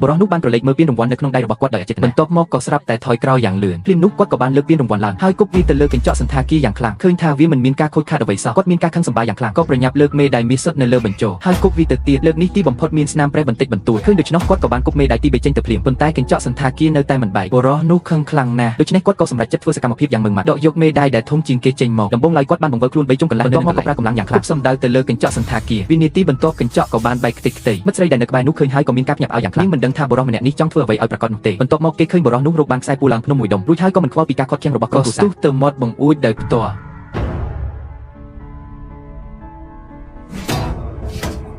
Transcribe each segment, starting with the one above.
បរោះនោះបានប្រឡេកមើលពានរង្វាន់នៅក្នុងដៃរបស់គាត់ដោយអចេតនាបន្ទាប់មកក៏ស្រាប់តែថយក្រោយយ៉ាងលឿនភ្លាមនោះគាត់ក៏បានលើកពានរង្វាន់ឡើងហើយគប់វាទៅលើកញ្ចក់សន្តាគារយ៉ាងខ្លាំងឃើញថាវាមិនមានការខូចខាតអ្វីសោះគាត់មានការខឹងសម្បារយ៉ាងខ្លាំងក៏ប្រញាប់លើកមេដៃមាសសុទ្ធនៅលើបញ្ចោហើយគប់វាទៅទៀតលើកនេះទីបំផុតមានស្នាមប្រេះបន្តិចបន្តួចឃើញដូច្នោះគាត់ក៏បានគប់មេដៃទី3ចេញទៅភ្លាមប៉ុន្តែកញ្ចក់សន្តាគារនៅតែមិនបែកបរោះនោះខឹងខ្លាំងណាស់ដូច្នេះគាត់ក៏សម្រេចចិត្តធ្វើសកម្មភាពយ៉ាងម៉ឺងម៉ាត់ដកយកមេដៃដែលធំជាងគេចេញមកដំបូងឡើយគាត់បានបង្វិលខ្លួន3ជុំកន្លះបន្ទាប់មកក៏ប្រើកម្លាំងយ៉ាងខ្លាំងសំដៅទៅលើកញ្ចក់សន្តាគារវិនាទីបន្ទាប់កញ្ចក់ក៏បានបែកខ្ទេចខ្ទីមិត្តស្រីដែលនៅក្បែរនោះឃើញហើយក៏មានការភ្ញាក់ផ្អើលយ៉ាងខ្លាំងមិនដឹងថាបរោះម្នាក់នេះចង់ធ្វើអ្វីឲ្យប្រកាសនោះទេបន្ទាប់មកគេឃើញបរោះនោះរកបានខ្សែពូឡើងភ្នំមួយដុំរួចហើយក៏មិនខ្វល់ពីការខាត់ខាំងរបស់ក្រុមគ្រួសារទៅមាត់បង្អួចដោយផ្ទាល់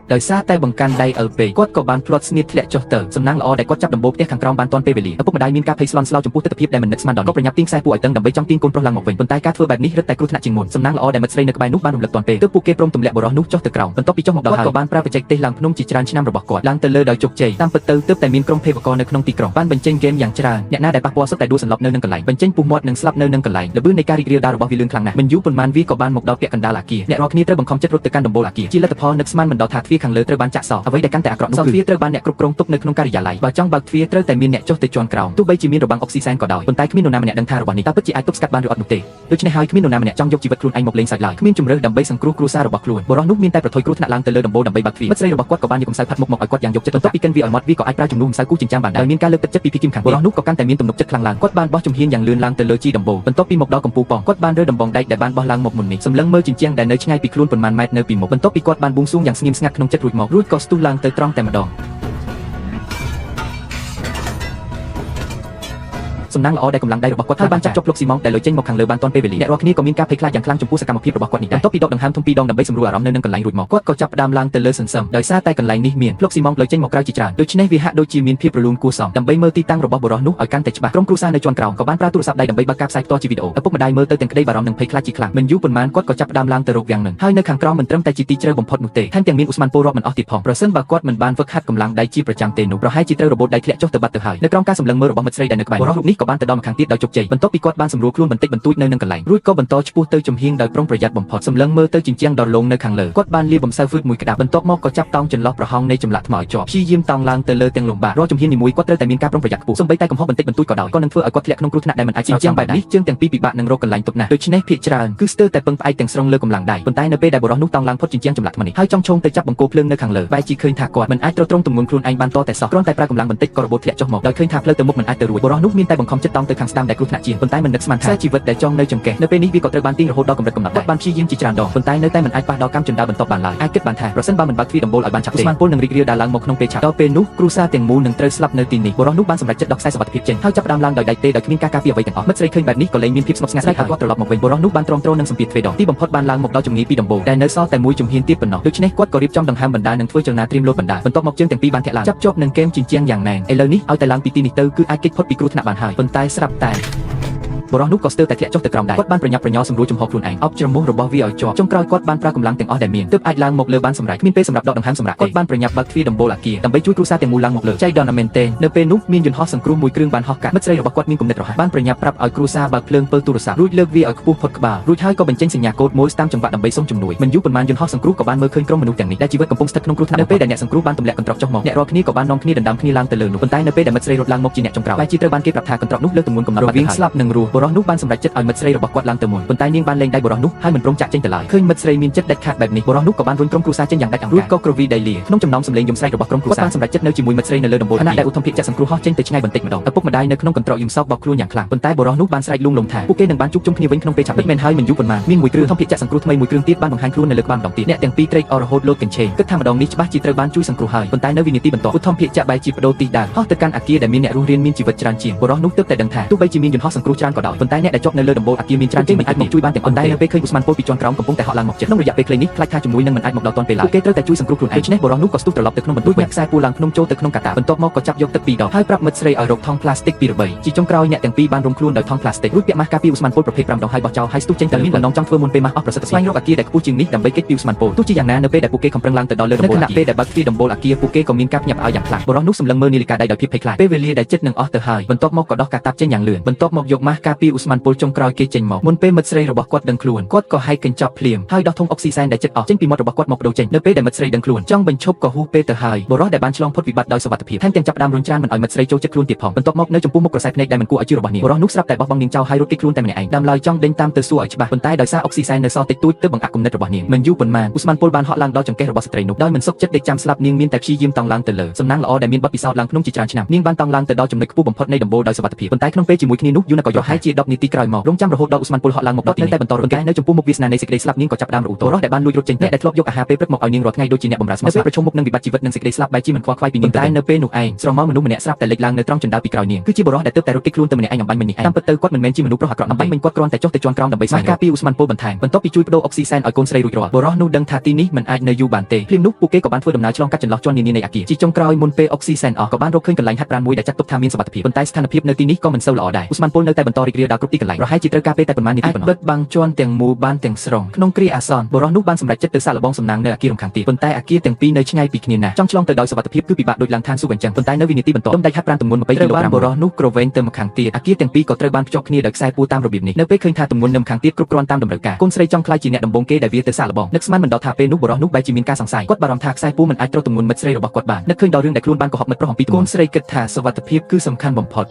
ដោយសារតែបង្កាន់ដៃឪពេកគាត់ក៏បានផ្លាត់ស្នៀតធ្លាក់ចុះទៅសំណាងល្អដែលគាត់ចាប់ដំបូលផ្ទះខាងក្រោមបានទាន់ពេលវេលាឪពុកម្ដាយមានការភ័យស្លន់ស្លោចំពោះទស្សនវិជ្ជាដែលមិននឹកស្មានដល់ក៏ប្រញាប់ទាញខ្សែពូឲ្យតឹងដើម្បីចង់ទាញកូនប្រុសឡើងមកវិញប៉ុន្តែការធ្វើបែបនេះរឹតតែគ្រោះថ្នាក់ជាងមុនសំណាងល្អដែលមិត្តស្រីនៅក្បែរនោះបានរំលឹកទាន់ពេលទើបពួកគេព្រមទម្លាក់បរោះនោះចុះទៅក្រោមបន្ទាប់ពីចុះមកដល់ហើយក៏បានប្រើបច្ចេកទេសឡើងភ្នំជាច្រើនឆ្នាំរបស់គាត់ឡើងទៅលើដោយជោគជ័យតាមពិតទៅទើបតែមានក្រុមភេរវករនៅក្នុងទីក្រុងបានបញ្ចេញហ្គេមយ៉ាងច្រើនអ្នកណាដែលប៉ះពាល់សុទ្ធតែដួលសន្លប់នៅនឹងកន្លែងបញ្ចេញពុះមាត់និងស្លាប់នៅនឹងកន្លែងល្បឿននៃការរីករាលដាលរបស់វាលឿនខ្លាំងណាស់មិនយូរប៉ុន្មានវាក៏បានមកដល់ពាក់កណ្ដាលអគារអ្នករាល់គ្នាត្រូវបង្ខំចិត្តរត់ទៅកាន់ដំបូលអគារជាលទ្ធផលនឹកស្មានមិនដល់ថាទ្វារខាងលើត្រូវបានចាក់សោអ្វីដែលកាន់តែអាក្រក់នោះគឺទ្វារត្រូវបានអ្នកគ្រប់គ្រងទុកនៅក្នុងការិយាល័យបើចង់បើកទ្វារត្រូវតែមានអ្នកចុះទៅជាន់ក្រោមទោះបីជាមានរបាំងអុកស៊ីសែនក៏ដោយប៉ុន្តែគ្មាននរណាម្នាក់ដឹងថារបស់នេះតើពិតជាអាចទប់ស្កាត់បានឬអត់នោះទេដូច្នេះហើយគ្មាននរណាម្នាក់ចង់យកជីវិតខ្លួនឯងមកលេងសើចឡើយគ្មានជំរឿសដើម្បីសង្គ្រោះគ្រួសាររបស់ខ្លួនបរិសុទ្ធនោះមានតែប្រថុយគ្រោះថ្នាក់ឡើងទៅលើដំបូលដើម្បីបើកទ្វារមិត្តស្រីរបស់គាត់ក៏បានយកកម្សៅផាត់មុខមកឲ្យគាត់យ៉ាងយកចិត្តបន្ទាប់ពីកិនវាឲ្យមាត់វាក៏អាចប្រើជំនួសម្សៅគូចិញ្ចាមបានដែរមានការលើកទឹកចិត្តពីភីគីមខាងបរិសុទ្ធនោះក៏កាន់តែមានទំនុកចិត្តខ្លាំងឡើងគាត់បានបោះជំហានយ៉ាងលឿនឡើងទៅលើជីដំបូលបន្ទាប់ពីមកដល់កំពូលប៉ងគាត់បានរើដំបងដែកដែលបានបោះឡើងមកមុននេះសម្លឹងមើលជញ្ជាំងដែលនៅឆ្ងាយពីខ្លួនប៉ុន្មានម៉ែត្រនៅពីមុខបន្ទាប់ពីគាត់បានបួងសួងយ៉ាងស្ងៀមស្ងាត់ក្នុងចិត្តរួចក៏ស្ទុះឡើងទៅត្រង់តែម្ដងសំណាងល្អដែលកម្លាំងដៃរបស់គាត់ហើយបានចាប់ចុកលោកស៊ីម៉ុងដែលលុយចេញមកខាងលើបានទាន់ពេលវេលាអ្នករាល់គ្នាក៏មានការភ័យខ្លាចយ៉ាងខ្លាំងចំពោះសកម្មភាពរបស់គាត់នេះដែរបន្ទាប់ពីដកដង្ហើមធំពីរដងដើម្បីសម្រួលអារម្មណ៍នៅនឹងកន្លែងរួចមកគាត់ក៏ចាប់ផ្ដើមឡើងទៅលើសន្សឹមដោយសារតែកន្លែងនេះមានលោកស៊ីម៉ុងលុយចេញមកក្រៅជាច្រើនដូច្នេះវាហាក់ដូចជាមានភាពរលូនគួរសមដើម្បីមើលទីតាំងរបស់បរិសុទ្ធនោះឲ្យកាន់តែច្បាស់ក្រុមគ្រួសារនៅជាន់ក្រោមក៏បានប្រើទូរស័ព្ទដៃដើម្បីបើកការផ្សាយផ្ទាល់ជាវីដេអូឪពុកម្ដាយមើលទៅទាំងក្តីបារម្ភនិងភ័យខ្លាចជាខ្លាំងមិនយូរប៉ុន្មានគាត់ក៏ចាប់ផ្ដើមឡើងទៅរកវាំងនឹងហើយនៅខាងក្រោមមិនត្រឹមតែជាទីជ្រៅបំផុតនោះទេថែមទាំងមានឧស្ម័នពលរាប់មិនអស់ទៀតផងប្រសិនបើគាត់មិនបានហ្វឹកហាត់កម្លាំងដៃជាប្រចាំទេនោះប្រហែលជាត្រូវរបូតដៃធ្លាក់ចុះទៅបាត់ទៅហើយនៅក្រោមការសម្លឹងមើលរបស់មិត្តស្រីដែលនៅក្បែរបរិសុទ្ធរូបនេះក៏បានទៅដល់ម្ខាងទៀតដោយជោគជ័យបន្ទាប់ពីគាត់បានសម្រួលខ្លួនបន្តិចបន្តួចនៅនឹងកន្លែងរួចក៏បន្តឆ្ពោះទៅជំហៀងដោយប្រុងប្រយ័ត្នបំផុតសម្លឹងមើលទៅជញ្ជាំងដ៏លងនៅខាងលើគាត់បានលាបបំសៅហ្វឺតមួយក្តាប់បន្ទាប់មកក៏ចាប់តោងចន្លោះប្រហោងនៃចម្លាក់ថ្មឲ្យជាប់ព្យាយាមតោងឡើងទៅលើទាំងលំបាករាល់ជំហាននីមួយគាត់ត្រូវតែមានការប្រុងប្រយ័ត្នខ្ពស់សូម្បីតែកំហុសបន្តិចបន្តួចក៏ដោយក៏នឹងធ្វើឲ្យគាត់ធ្លាក់ក្នុងគ្រោះថ្នាក់ដែលមិនអាចជញ្ជាំងបែបនេះជើងទាំងពីរពិបាកនឹងរកកន្លែងទប់ណាស់ដូច្នេះភាគច្រើនគឺស្ទើរតែពឹងផ្អែកទាំងស្រុងលើកម្លាំងដៃប៉ុន្តែនៅពេលដែលបរិសុទ្ធនោះតោងឡើងផុតជញ្ជាំងចម្លាក់ថ្មនេះហើយចង់ឈោងទៅចាប់បង្គោលភ្លើងនៅខាងលើបែរជាឃើញថាគាត់មិនអាចទ្រទ្រង់ទម្ងន់ខ្លួនឯងបានតតែសោះគ្រាន់តែប្រើកម្លាំងបន្តិចក៏របូតធ្លាក់ចុះមកដោយឃើញថាផ្លូវទៅមុខមិនអាចទៅរួចបរិសុទ្ធនោះមានតែបង្ខំចិត្តតោងទៅខាងស្ដាំដែលគ្រោះថ្នាក់ជាងប៉ុន្តែមិននឹកស្មានថាជីវិតដែលចងនៅចង្កេះនៅពេលនេះវាក៏ត្រូវបានទាញរហូតដល់កម្រិតកំណត់ដែរបានព្យាយាមជាច្រើនដងប៉ុន្តែនៅតែមិនអាចប៉ះដល់កម្មជណ្ដើរបន្ទាប់បានឡើយអាចគិតបានថាប្រសិនបើមិនបើកទ្វារដំបូលឲ្យបានឆាប់ទេស្មានពលនឹងរីករាលដាលឡើងមកក្នុងពេលឆាប់ដល់ពេលនោះគ្រួសារទាំងមូលនឹងត្រូវស្លាប់នៅទីនេះបរិសុទ្ធនោះបានសម្រេចចិត្តដកខ្សែសុវត្ថិភាពចេញហើយចាប់ផ្ដើមឡើងដោយដៃទេដោយគ្មានការការពារអ្វីទាំងអស់មិត្តស្រីឃើញបែបនេះក៏លែងមានភាពស្ងប់ស្ងាត់ស្រែកហៅគាត់ត្រឡប់មកវិញបរិសុទ្ធនោះបានទ្រាំទ្រនឹងសម្ពាធទ្វេដងទីបំផុតបានឡើងមកដល់ជំងាយពីដំបូលដែលនៅសល់តែមួយជំហានទៀតប៉ុណ្ណោះដូច្នេះគាត់ក៏រៀបចំដង្ហើមបណ្ដានឹងធ្វើចលនាត្រៀមលោតបណ្ដាបន្ទាប់មកជើងទាំងពីរបានធាក់ឡើងចាប់ជាប់នឹងគែមជញ្ជាំងយ៉ាងណែនឥឡូវនេះឲ្យតែឡើងពីទីនេះទៅគឺអាចគេចផុតពីគ្រោះថ្នាក់បានហើយប៉ុន្តែស្រាប់តែបរិសុទ្ធនោះក៏ស្ទើរតែធ្លាក់ចុះទៅក្រោមដែរគាត់បានប្រញាប់ប្រញ័រសម្រួលចំហខ្លួនឯងអបច្រមុះរបស់វាឲ្យជាប់ចុងក្រោយគាត់បានប្រើកម្លាំងទាំងអស់ដែលមានទើបអាចឡើងមកលើបានសម្រេចគ្មានពេលសម្រាប់ដកដង្ហើមសម្រាប់គាត់បានប្រញាប់បើកទ្វារដំបូលអគារដើម្បីជួយគ្រួសារទាំងមូលឡើងមកលើចៃដន្យមែនទែននៅពេលនោះមានយន្តហោះសង្គ្រោះមួយគ្រឿងបានហោះកាត់មិត្តស្រីរបស់គាត់មានគំនិតរហ័សបានប្រញាប់ប្រាប់ឲ្យគ្រួសារបើកភ្លើងពើទូរស័ព្ទរួចលើកវាឲ្យខ្ពស់ផុតក្បាលរួចហើយក៏បញ្ចេញសញ្ញាកូដមួយតាមចង្វាក់ដើម្បីសុំជំនួយមិនយូរប៉ុន្មានយន្តហោះសង្គ្រោះក៏បានមើលឃើញក្រុមមនុស្សទាំងនេះដែលជីវិតកំពុងស្ថិតក្នុងគ្រោះថ្នាក់នៅពេលដែលអ្នកសង្គ្រោះបានទម្លាក់កន្ត្រកចុះមកអ្នករាល់គ្នាក៏បាននាំគ្នាដណ្ដើមគ្នាឡើងទៅលើនោះប៉ុន្តែនៅពេលដែលមិត្តស្រីរត់ឡើងមកជាអ្នកចុងក្រោយបែរជាត្រូវបានគេប្រាប់ថាកន្ត្រកនោះលើកទម្ងន់កំណត់បាត់ហើយស្លាប់នឹងរស់បរិសុទ្ធនោះបានសម្រេចចិត្តឲ្យមិត្តស្រីរបស់គាត់ឡើងទៅមុនប៉ុន្តែនាងបានលែងដៃបរិសុទ្ធនោះហើយមិនព្រមចាក់ចេញទៅឡើយឃើញមិត្តស្រីមានចិត្តដាច់ខាតបែបនេះបរិសុទ្ធនោះក៏បានរុញក្រុមគ្រួសារចេញយ៉ាងដាច់អង្ការរួចក៏គ្រវីដៃលាក្នុងចំណោមសម្លេងយំស្រែករបស់ក្រុមគ្រួសារបានសម្រេចចិត្តនៅជាមួយមិត្តស្រីនៅលើដំបូលខណៈដែលឧទ្ធម្ភាគចាក់សង្គ្រោះហោះចេញទៅឆ្ងាយបន្តិចម្ដងឪពុកម្ដាយនៅក្នុងកន្ត្រកយំសោកបោកខ្លួនយ៉ាងខ្លាំងប៉ុន្តែបរិសុទ្ធនោះបានស្រែកលួងលោមថាពួកគេនឹងបានជួបជុំគ្នាវិញក្នុងពេលឆាប់មិនហើយមិនយូរប៉ុន្មានមានមួយគ្រឿងឧទ្ធម្ភាគចាក់សង្គ្រោះថ្មីមួយគ្រឿងទៀតបានបង្ហាញខ្លួននៅលើក្បាលម្ដងទៀតអ្នកទាំងពីរត្រេកអររហូតលោតកញ្ឆេងគិតថាម្ដងនេះច្បាស់ជាត្រូវបានជួយសង្គ្រោះហើយប៉ុន្តែនៅវិនាទីបន្ទាប់ឧទ្ធម្ភាគចាក់បែរជាបដូរទីដើរហោះទៅកាន់អគារដែលមានអ្នករស់រានមានជីវិតច្រើនជាងបរិសុទ្ធនោះទើបតែដឹងថាទោះបីជាមានយន្តហោះសង្គ្រោះច្រើនក៏ដោយប៉ុន្តែអ្នកដែលជាប់នៅលើដំបូលអគារមានច្រើនជាងមិនអាចមកជួយបានទាំងអស់តែនៅពេលឃើញឧស្ម័នពលពីជាន់ក្រោមកំពុងតែហក់ឡើងមកជិតក្នុងរយៈពេលខ្លីនេះខ្លាចថាជំនួយនឹងមិនអាចមកដល់ទាន់ពេលឡើយពួកគេត្រូវតែជួយសង្គ្រោះខ្លួនឯងដូច្នេះបរិសុទ្ធនោះក៏ស្ទុះត្រឡប់ទៅក្នុងបន្ទូចខ្សែពូឡើងភ្នំចូលទៅក្នុងកាតាបន្ទាប់មកក៏ចាប់យកទឹកពីរដងហើយប្រាប់មិត្តស្រីឲ្យរកថង់ប្លាស្ទិកពីរបីជាចុងក្រោយអ្នកទាំងពីរបានរំខ្លួនដោយថង់ប្លាស្ទិករួចពាក់ម៉ាស់ការពារឧស្ម័នពលប្រភេទ5ដងហើយបោះចោលហើយស្ទុះចេញទៅមានបំណងចង់ធ្វើមុនពេលម៉ាស់អស់ប្រសិទ្ធភាពស្វែងរកអគារដែលខ្ពស់ជាងនេះដើម្បីគេចពីឧស្ម័នពលទោះជាយ៉ាងណានៅពេលដែលពួកគេខំប្រឹងឡើងទៅដល់លើដំបូលអគារដែលបើកទ្វារដំបូលអគារពួកគេក៏មានការភ្ញាក់ផ្អើលយ៉ាងខ្លាំងបរិសុទ្ធនោះសម្លឹងមើលនាឡិកាដៃដោយភាពភ័យខ្លាចពេលវេលាដែលជិតនឹងអស់ទៅហើយបន្ទាប់មកក៏ដោះកាតាបចេញយ៉ាងលឿនបន្ទាប់មកយកម៉ាស់ការ ពីឧស្ម័នពលចុងក្រោយគេចេញមកមុនពេលមិត្តស្រីរបស់គាត់ដឹងខ្លួនគាត់ក៏ហែកកញ្ចប់ភ្លាមហើយដោះធុងអុកស៊ីសែនដែលជិតអស់ចេញពីមាត់របស់គាត់មកបដូរចេញនៅពេលដែលមិត្តស្រីដឹងខ្លួនចង់បញ្ឈប់ក៏ហួសពេលទៅហើយបុរសដែលបានឆ្លងផុតវិបត្តិដោយសុវត្ថិភាពថែមទាំងចាប់ផ្ដើមរុញច្រានមិនឲ្យមិត្តស្រីចូលចិត្តខ្លួនទៀតផងបន្ទាប់មកនៅចំពោះមុខក្រសែភ្នែកដែលមិនគួរឲ្យជឿរបស់នាងបុរសនោះស្រាប់តែបោះបង់នាងចោលហើយរត់គេចខ្លួនតែម្នាក់ឯងដើមឡើយចង់ដេញតាមទៅសួរឲ្យច្បាស់ប៉ុន្តែដោយសារអុកស៊ីសែននៅសល់តិចតួចទើបបង្អាក់គំនិតរបស់នាងមិនយូរប៉ុន្មានឧស្ម័នពលបានហក់ឡើងដល់ចង្កេះរបស់ស្ត្រីនោះដោយមិនសុខចិត្តដេកចាំស្លាប់នាងមានតែព្យាយាមតង់ឡើងទៅលើសំណាងល្អដែលមានបទពិសោធន៍ឡើងភ្នំជាច្រើនឆ្នាំនាងបានតង់ឡើងទៅដល់ចំណុចខ្ពស់បំផុតនៃដំបូលដោយសុវត្ថិភាពប៉ុន្តែក្នុងពេលជាមួយគ្នានោះយូណាក៏យកហើយជា10នាទីក្រោយមករងចាំរហូតដល់ឧស្ម័នពលហក់ឡើងមកដល់ទីនេះតែបន្តរំកាយនៅចំពោះមុខវាសនានៃសេចក្តីស្លាប់នាងក៏ចាប់ផ្ដើមរអ៊ូតបុរសដែលបានលួចរត់ចេញអ្នកដែលធ្លាប់យកអាហារពេលព្រឹកមកឲ្យនាងរាល់ថ្ងៃដូចជាអ្នកបម្រើស្មោះស្ម័គ្រប្រឈមមុខនឹងវិបត្តិជីវិតនិងសេចក្តីស្លាប់បែរជាមិនខ្វល់ខ្វាយពីនាងតែនៅពេលនោះឯងស្រមោលមនុស្សម្នាក់ស្រាប់តែលេចឡើងនៅត្រង់ជណ្ដើរពីក្រោយនាងគឺជាបុរសដែលទើបតែរត់គេចខ្លួនទៅម្នាក់ឯងអំបញ្ញមិញនេះឯងតាមពិតទៅគាត់មិនមែនជាមនុស្សប្រុសអាក្រក់អំបញ្ញមិញគាត់គ្រាន់តែចុះទៅជាន់ក្រោមដើម្បីស្វែងការពីឧស្ម័នពលបន្ថែមបន្ទាប់ពីជួយបដូរអុកស៊ីសែនឲ្យកូនស្រីរួចរាល់បុរសនោះដឹងថាទីនេះមិនអាចនៅយូរបានទេភ្លាមនោះពួកគេក៏បានធ្វើដំណើរឆ្លងកាត់ចន្លោះជាន់នានានៃអគារជាចុងក្រោយមុនពេលអុកស៊ីសែនអស់ក៏បានរកឃើញកន្លែងហាត់ប្រាណមួយដែលចាត់ទុកថាមានសុវត្ថិភាពប៉ុន្តែស្ថានភាពនៅទីនេះក៏មិនសូវល្អដែរឧស្ម័នពលនៅតែបន្តរីករាយដល់គ្រប់ទីកន្លែងប្រហែលជាត្រូវការពេលតែប៉ុន្មាននាទីប៉ុណ្ណោះបិទបាំងជាន់ទាំងមូលបានទាំងស្រុងក្នុងគ្រាអាសន្នបុរសនោះបានសម្រេចចិត្តទៅសាកល្បងសំណាងនៅអគាររំខានទៀតប៉ុន្តែអគារទាំងពីរនៅឆ្ងាយពីគ្នាណាស់ចង់ឆ្លងទៅដោយសុវត្ថិភាពគឺពិបាកដូចឡើងឋានសួគ៌អញ្ចឹងប៉ុន្តែនៅវិនាទីបន្ទាប់ដុំដាច់ហាត់ប្រាណទម្ងន់20គីឡូក្រាមបុរសនោះក្រវែងទៅម្ខាងទៀតអគារទាំងពីរក៏ត្រូវបានភ្ជាប់គ្នាដោយខ្សែពួរតាមរបៀបនេះនៅពេលឃើញថាទម្ងន់នៅម្ខាងទៀតគ្រប់គ្រាន់តាមតម្រូវការកូនស្រីចង់ខ្លាយជាអ្នកដំបងគេដែលវាទៅសាកល្បងនឹកស្មានមិនដល់ថាពេលនោះបុរសនោះបែរជាមានការសង្ស័យគាត់បារម្ភថាខ្សែពួរមិនអាចត្រូវទម្ងន់មិត្តស្រីរបស់គាត់បាននឹកឃើញដល់រឿងដែលខ្លួនបានកុហកមិត្តប្រុសអំពីកូនស្រីគិតថាសុវត្ថិភាពគឺសំខាន់បំផុត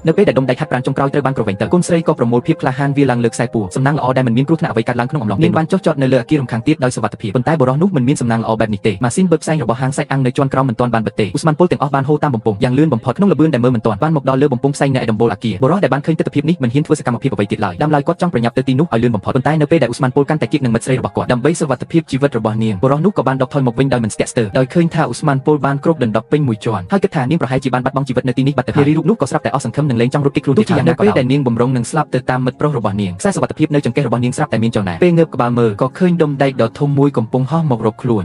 នៅពេលដែលដុំដាច់ហាត់ប្រាណចុងក្រោយត្រូវបានក្រវែងទៅកូនស្រីក៏ប្រមូលភាពក្លាហានវាឡើងលើខ្សែពួរសំណាងល្អដែលមិនមានគ្រោះថ្នាក់អ្វីកើតឡើងក្នុងអំឡុងពេលបានចុះចតនៅលើអគាររំខានទៀតដោយសុវត្ថិភាពប៉ុន្តែបុរសនោះមិនមានសំណាងល្អបែបនេះទេម៉ាស៊ីនបឺផ្សែងរបស់ហាងសាច់អាំងនៅជាន់ក្រោមមិនទាន់បានបិទទេឧស្ម័នពលទាំងអស់បានហូរតាមបំពង់យ៉ាងលឿនបំផុតក្នុងល្បឿនដែលមើលមិនទាន់បានមកដល់លើបំពង់ផ្សែងនៅឯដំបូលអគារបុរសដែលបានឃើញទស្សនវិជ្ជានេះមិនហ៊ានធ្វើសកម្មភាពអ្វីទៀតឡើយដើមឡើយគាត់ចង់ប្រញាប់ទៅទីនោះឲ្យលឿនបំផុតប៉ុន្តែនៅពេលដែលឧស្ម័នពលកាន់តែគៀកនឹងមិត្តស្រីរបស់គាត់ដើម្បីសុវត្ថិភាពជីវិតរបស់នាងបុរសនោះក៏បានដកថយមកវិញដោយមិនស្ទាក់ស្ទើរដោយឃើញថាឧស្ម័នពលបានគ្របដណ្ដប់ពេញមួយជាន់ហើយគិតថានាងប្រហែលជាបានបាត់បង់ជីវិតនៅទីនេះបាត់ទៅហើយរីរូបនោះក៏ស្រាប់តែអស់សង្ឃឹមនឹងលែងចង់រត់គេចខ្លួនទៀតយ៉ាងណាក៏ដោយដែលនាងបំរុងនឹងស្លាប់ទៅតាមមិត្តប្រុសរបស់នាងខ្សែសុវត្ថិភាពនៅចង្កេះរបស់នាងស្រាប់តែមានចលនាពេលងើបក្បាលមើលក៏ឃើញដុំដែកដ៏ធំមួយកំពុងហោះមករកខ្លួ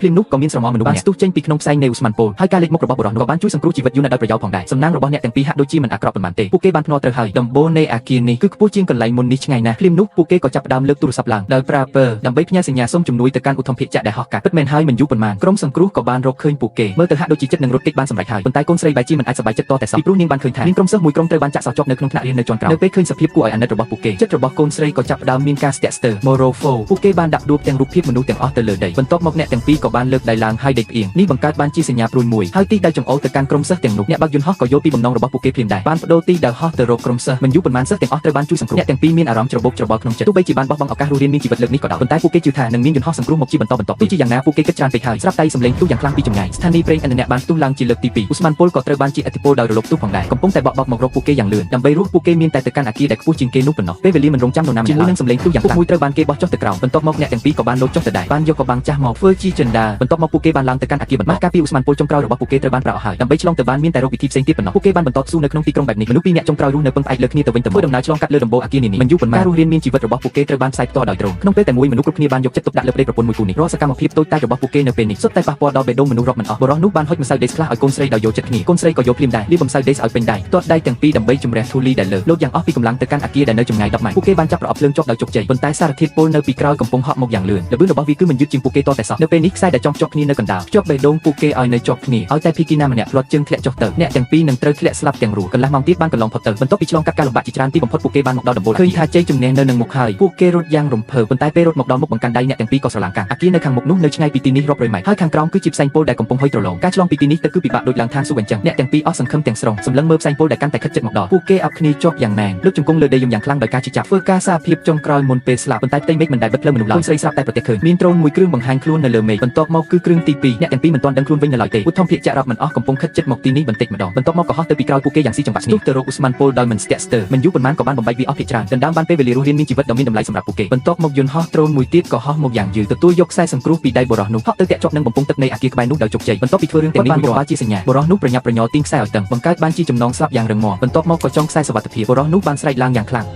នភ្លាមនោះក៏មានស្រមោលមនុស្សបានស្ទុះចេញពីក្នុងផ្សែងនៃឧស្ម័នពលហើយការលេចមុខរបស់បុរសនោះក៏បានជួយសង្គ្រោះជីវិតយូណាដោយប្រយោជន៍ផងដែរសំណាងរបស់អ្នកទាំងពីរហាក់ដូចជាមិនអាក្រក់ប៉ុន្មានទេពួកគេបានភ្នាល់ត្រូវហើយដំបូលនៃអគារនេះគឺខ្ពស់ជាងកន្លែងមុននេះឆ្ងាយណាស់ភ្លាមនោះពួកគេក៏ចាប់ផ្ដើមលើកទូរស័ព្ទឡើងដោយប្រើពើដើម្បីផ្ញើសញ្ញាសុំជំនួយទៅកាន់ឧទ្ធម្ភាគចក្រដែលហោះកាត់ពិតមែនហើយមិនយូរប៉ុន្មានក្រុមសង្គ្រោះក៏បានរកឃើញពួកគេមើលទៅហាក់ដូចជាចិត្តនឹងរត់គេចបានសម្រេចហើយប៉ុន្តែកូនស្រីបែរជាមិនអាចសប្បាយចិត្តតតែសោះពីព្រោះនាងបានឃើញថាមានក្រុមសិស្សមួយក្រុមត្រូវបានចាក់សោះជាប់នៅក្នុងថ្នាក់រៀននៅជាន់ក្រោមនៅពេលឃើញសភាពគួរឲ្យអាណិតរបស់ពួកគេចិត្តរបស់កូនស្រីក៏ចាប់ផ្ដើមមានការស្ទាក់ស្ទើរ Morofo ពួកគេបានដាក់ដួលទាំងរូបភាពមនុស្សទាំងអស់ទៅលើដីបន្ទាប់មកអ្នកទាំងពីរក៏បានលើកដៃឡើងហើយដេកផ្អៀងនេះបង្កើតបានជាសញ្ញាព្រួយមួយហើយទីដៅចង្អុលទៅកាន់ក្រុមសិស្សទាំងនោះអ្នកបើកយន្តហោះក៏យល់ពីបំណងរបស់ពួកគេភ្លាមដែរបានបដូរទីដៅហោះទៅរកក្រុមសិស្សមិនយូរប៉ុន្មានសិស្សទាំងអស់ត្រូវបានជួយសង្គ្រោះអ្នកទាំងពីរមានអារម្មណ៍ច្របូកច្របល់ក្នុងចិត្តទោះបីជាបានបោះបង់ឱកាសរស់រៀនមានជីវិតលើកនេះក៏ដោយប៉ុន្តែពួកគេជឿថានឹងមានយន្តហោះសង្គ្រោះមកជាបន្តបន្ទាប់ទោះជាយ៉ាងណាពួកគេគិតច្រើនពេកហើយស្រាប់តែសម្លេងផ្ទុះយ៉ាងខ្លាំងពីចម្ងាយស្ថានីយ៍ប្រេងឥន្ធនៈបានផ្ទុះឡើងជាលើកទី2ឧស្ម័នពលក៏ត្រូវបានជាឥទ្ធិពលដោយរលកផ្ទុះផងដែរកំពុងតែបក់បោកមករកពួកគេយ៉ាងលឿនដើម្បីរស់ពួកគេមានតែទៅកាន់អគារដែលខ្ពស់ជាងគេនោះប៉ុណ្ណោះពេលវេលាមិនរងចាំនរណាម្នាក់ជាមួយនឹងសម្លេងផ្ទុះយ៉ាងខ្លាំងមួយត្រូវបានគេបោះចុះទៅក្រោមបន្ទាប់មកអ្នកទាំងពីរក៏បានលោតចុះទៅដែរបានយកកបាំងចាស់មកធ្វើជាចន្ទាបន្ទាប់មកពួកគេបានឡើងទៅកាន់អគារបន្ទាប់ការពីឧស្ម័នពលចុងក្រោយរបស់ពួកគេត្រូវបានប្រើអស់ហើយដើម្បីឆ្លងទៅបានមានតែរកវិធីផ្សេងទៀតប៉ុណ្ណោះពួកគេបានបន្តស៊ូនៅក្នុងទីក្រុងបែបនេះមនុស្សពីរនាក់ចុងក្រោយរស់នៅពឹងផ្អែកលើគ្នាទៅវិញទៅមកធ្វើដំណើរឆ្លងកាត់លើដំបូលអគារនានាមិនយូរប៉ុន្មានការរស់រៀនមានជីវិតរបស់ពួកគេត្រូវបានផ្សាយផ្ទាល់ដោយត្រង់ក្នុងពេលតែមួយមនុស្សគ្រប់គ្នាបានយកចិត្តទុកដាក់លើប្តីប្រពន្ធមួយគូនេះរាល់សកម្មភាពតូចតាចរបស់ពួកគេនៅពេលនេះសុទ្ធតែប៉ះពាល់ដល់បេះដូងមនុស្សរាប់មិនអស់បុរសនោះបានហុចម្សៅដេសខ្លះឲ្យកូនស្រីដោយយកចិត្តគ្នាកូនស្រីក៏យកភ្លាមដែរលាបម្សៅដេសឲ្យពេញដៃទាត់ដៃទាំងពីរដើម្បីជំរះធូលីដែលលើលោកយ៉ាងអស់ពីកម្លាំងទៅកាន់អគារដែលនៅចម្ងាយ10ម៉ែត្រពួកគេបានចាប់ប្រអប់ភ្លើងជាប់ដោយជោគជ័យប៉ុន្តែសារធាតុពុលនៅពីក្រោយកំពុងហក់មកយ៉ាងលឿនល្បឿនរបស់វាគឺមិនយឺតជាងពួកគេតតែសោះនៅពេលនេះខ្សែដែលចងភ្ជាប់គ្នានៅកណ្ដាលភ្ជាប់បេះដូងពួកគេឲ្យនៅជាប់គ្នាឲ្យតែភីគីណាម្នាក់ផ្លាត់ជើងធ្លាក់ចុះទៅអ្នកទាំងពីរនឹងត្រូវធ្លាក់ស្លាប់ទាំងរស់កន្លះម៉ោងទៀតបានកន្លងផុតទៅបន្ទាប់ពីឆ្លងកាត់ការលំបាកជាច្រើនទីបំផុតពួកគេបានមកដល់ដំបូលឃើញថាជ័យជំនះនៅនឹងមុខហើយពួកគេរត់យ៉ាងរំភើបប៉ុន្តែពេលរត់មកដល់មុខបង្កាន់ដៃអ្នកទាំងពីរក៏ស្រឡាំងកាំងអគារនៅខាងមុខនោះនៅឆ្ងាយពីទីនេះរាប់រយម៉ែត្រហើយខាងក្រោមគឺជាផ្សែងពុលដែលកំពុងហុយត្រឡងការឆ្លងពីទីនេះទៅគឺពិបាកដូចឡើងឋានសួគ៌អញ្ចឹងអ្នកទាំងពីរអស់សង្ឃឹមទាំងស្រុងសម្លឹងមើលផ្សែងពុលដែលកាន់តែខិតជិតមកដល់ពួកគេអាប់គ្នាជាប់យ៉ាងណែនលើកជង្គង់លើដីយំយ៉ាងខ្លាំងដោយការជិះចាប់ធ្វើការសារភាពចុងក្រោយមុនពេលស្លាប់ប៉ុន្តែផ្ទៃមេឃមិនដែលបិទផ្លូវមនុស្សឡើយស្រីស្រាប់តែប្រទះឃើញមានដ្រូនមួយគ្រឿងបង្ហាញខ្លួននៅលើមេឃបន្ទាប់មកគឺគ្រឿងទី2អ្នកទាំងពីរមិនទាន់ដឹងខ្លួនវិញនៅឡើយទេឧទ្ធម្ភាគចក្ររាប់មិនអស់កំពុងខិតជិតមកទីនេះបន្តិចម្ដងបន្ទាប់មកក៏ហោះទៅពីក្រោយពួកគេយ៉ាងស៊ីចង្វាក់ស្ទុះទៅរកឧស្ម័នពលដោយមិនស្ទាក់ស្ទើរមិនយូរប៉ុន្មានក៏បានបំបែកវាអស់ភាគច្រើនដណ្ដើមបានពេលវេលារស់រៀនមានជីវិតដ៏មានតម្លៃសម្រាប់ពួកគេបន្ទាប់មកយន្តហោះដ្រូនមួយទៀតក៏ហោះមកយ៉ាងយឺតទទួលយកខ្សែសង្គ្រោះពីដៃបុរសនោះហក់ទៅតាក់ជាប់នឹងបំពង់ទឹកនៃអគារក្បែរនោះដោយជោគជ័យបន្ទាប់ពីធ្វើរឿងទាំងនេះរួចរាល់ជាសញ្ញាបុរសនោះប្រញាប់ប្រញាល់ទាញខ្សែឲ្យតឹងបង្កើតបានជាចំណងស្លាប់យ៉ាងរឹងមាំបន្ទាប់មកក៏ចងខ្សែសុវត្ថិភាពបុរសនោះបានស្រែកឡើងយ៉ាងខ្លាំង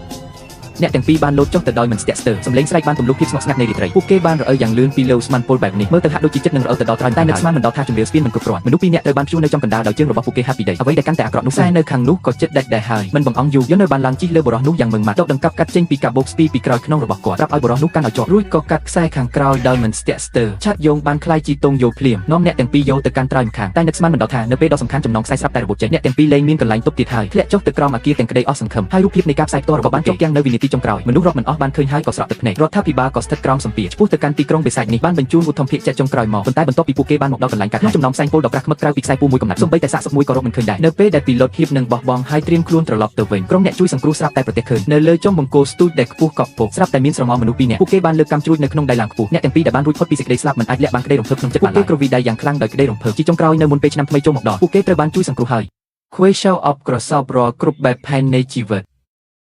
អ្នកទាំងពីរបានលោតចុះទៅដោយមិនស្ទាក់ស្ទើរសម្លេងស្រែកបានទម្លុះភាពស្ងប់ស្ងាត់នៃរាត្រីពួកគេបានរអិលយ៉ាងលឿនពីលើស្មានពុលបែបនេះមើលទៅហាក់ដូចជាចិត្តនឹងរអិលទៅដល់ត្រើយតែនឹកស្មានមិនដល់ថាជំរាបស្ពានមិនគ្រប់គ្រាន់មនុស្សពីរនាក់ត្រូវបានព្យួរនៅចំកណ្ដាលដោយជើងរបស់ពួកគេហាត់ពីដីអ្វីដែលកាន់តែអាក្រក់នោះខ្សែនៅខាងនោះក៏ចិត្តដាច់ដែរហើយមិនបង្អង់យូរយន្តនៅបានឡើងជិះលើបុរសនោះយ៉ាងម៉ឺងម៉ាត់ដកដង្កាប់កាត់ចេញពីកាបូបស្ពីពីក្រោយខ្នងរបស់គាត់ប្រាប់ឲ្យបុរសនោះកាន់ឲ្យជាប់រួចក៏កាត់ខ្សែខាងក្រោយដោយមិនស្ទាក់ស្ទើរឆាត់យងបានខ្លាយជាទងយោភ្លាមនាំអ្នកទាំងពីរយោទៅកាន់ត្រើយម្ខាងតែនឹកស្មានមិនដល់ថានៅពេលដ៏សំខាន់ចំណងខ្សែស្រាប់តែរបូតចេញអ្នកទាំងពីរលែងមានកន្លែងទប់ទៀតហើយធ្លាក់ចុះទៅក្រោមអគារទាំងក្តីអស់សង្ឃឹមហើយរូបភាពនៃការផ្សាយផ្ទាល់របស់បានចុះទាំងនៅវិនាទីចុងក្រោយមនុស្សរាប់មិនអស់បានឃើញហើយក៏ស្រក់ទឹកភ្នែករដ្ឋាភិបាលក៏ស្ថិតក្រោមសម្ពាធឆ្ពោះទៅកាន់ទីក្រុងបេសាចនេះបានបញ្ជូនឧទ្ធម្ភាគចែកចុងក្រោយមកប៉ុន្តែបន្ទាប់ពីពួកគេបានមកដល់កន្លែងកាត់ក្នុងចំណោមផ្សែងពុលដ៏ក្រាស់ខ្មឹកក្រៅពីខ្សែពូមួយកំណាត់សូម្បីតែសាកសពមួយក៏រកមិនឃើញដែរនៅពេលដែលពីឡុតហៀបនឹងបោះបង់ហើយត្រៀមខ្លួនត្រឡប់ទៅវិញក្រុមអ្នកជួយសង្គ្រោះស្រាប់តែប្រទះឃើញនៅលើចុងបង្គោលស្ទូចដែលខ្ពស់កប់ពកស្រាប់តែមានស្រមោលមនុស្សពីរនាក់ពួកគេបានលើកកាំជ្រួចនៅក្នុងដៃឡើងខ្ពស់អ្នកទាំងពីរដែលបានរួចផុតពីសេចក្តីស្លាប់មិនអាចលាក់បានក្តីរំភើបក្នុងចិត្តបានឡើយពួកគេគ្រវីដៃយ៉ាងខ្លាំងដោយក្តីរំភើបជាចុងក្រោយនៅមុនពេលឆ្នាំថ្មីចូលមកដល់ពួកគេត្រូវបានជួយសង្គ្រោះហើយ Quail of ក្រសោបរាល់គ្រប់បែបផែននៃជីវិត